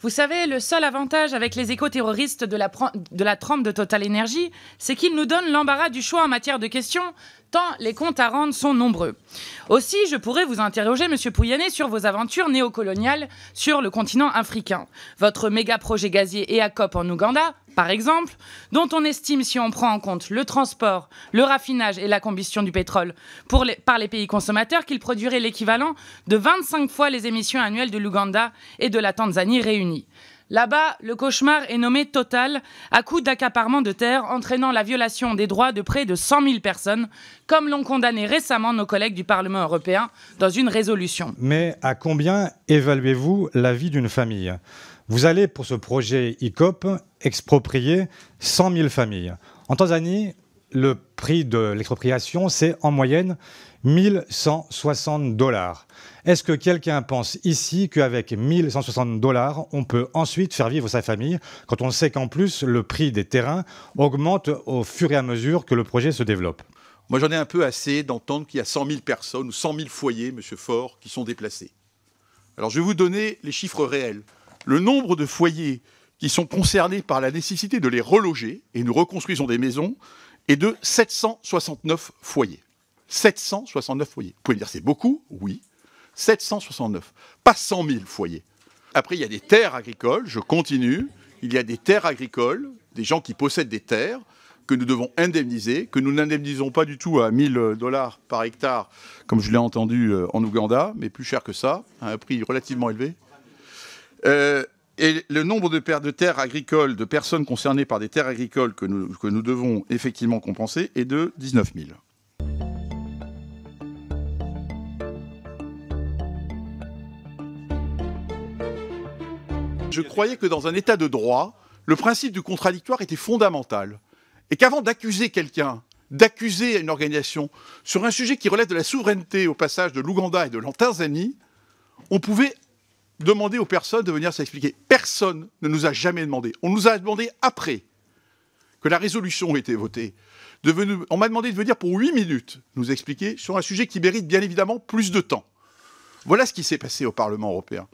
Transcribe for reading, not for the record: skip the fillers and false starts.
Vous savez, le seul avantage avec les éco-terroristes de la trempe de Total Energy, c'est qu'ils nous donnent l'embarras du choix en matière de questions, tant les comptes à rendre sont nombreux. Aussi, je pourrais vous interroger, Monsieur Pouyanné, sur vos aventures néocoloniales sur le continent africain. Votre méga-projet gazier EACOP en Ouganda, par exemple, dont on estime, si on prend en compte le transport, le raffinage et la combustion du pétrole par les pays consommateurs, qu'il produirait l'équivalent de 25 fois les émissions annuelles de l'Ouganda et de la Tanzanie réunies. Là-bas, le cauchemar est nommé Total, à coup d'accaparement de terres, entraînant la violation des droits de près de 100 000 personnes, comme l'ont condamné récemment nos collègues du Parlement européen dans une résolution. Mais à combien évaluez-vous la vie d'une famille ? Vous allez, pour ce projet EACOP, exproprier 100 000 familles. En Tanzanie, le prix de l'expropriation, c'est en moyenne 1 160 $. Est-ce que quelqu'un pense ici qu'avec 1 160 $, on peut ensuite faire vivre sa famille, quand on sait qu'en plus, le prix des terrains augmente au fur et à mesure que le projet se développe ? Moi, j'en ai un peu assez d'entendre qu'il y a 100 000 personnes ou 100 000 foyers, Monsieur Faure, qui sont déplacés. Alors, je vais vous donner les chiffres réels. Le nombre de foyers qui sont concernés par la nécessité de les reloger, et nous reconstruisons des maisons, est de 769 foyers. 769 foyers. Vous pouvez me dire, c'est beaucoup ? Oui. 769. Pas 100 000 foyers. Après, il y a des terres agricoles, je continue. Il y a des terres agricoles, des gens qui possèdent des terres, que nous devons indemniser, que nous n'indemnisons pas du tout à 1 000 $ par hectare, comme je l'ai entendu en Ouganda, mais plus cher que ça, à un prix relativement élevé. Et le nombre de terres agricoles, de personnes concernées par des terres agricoles que nous devons effectivement compenser est de 19 000. Je croyais que dans un état de droit, le principe du contradictoire était fondamental. Et qu'avant d'accuser quelqu'un, d'accuser une organisation sur un sujet qui relève de la souveraineté au passage de l'Ouganda et de la Tanzanie, on pouvait demander aux personnes de venir s'expliquer. Personne ne nous a jamais demandé. On nous a demandé après que la résolution ait été votée. On m'a demandé de venir pour 8 minutes nous expliquer sur un sujet qui mérite bien évidemment plus de temps. Voilà ce qui s'est passé au Parlement européen.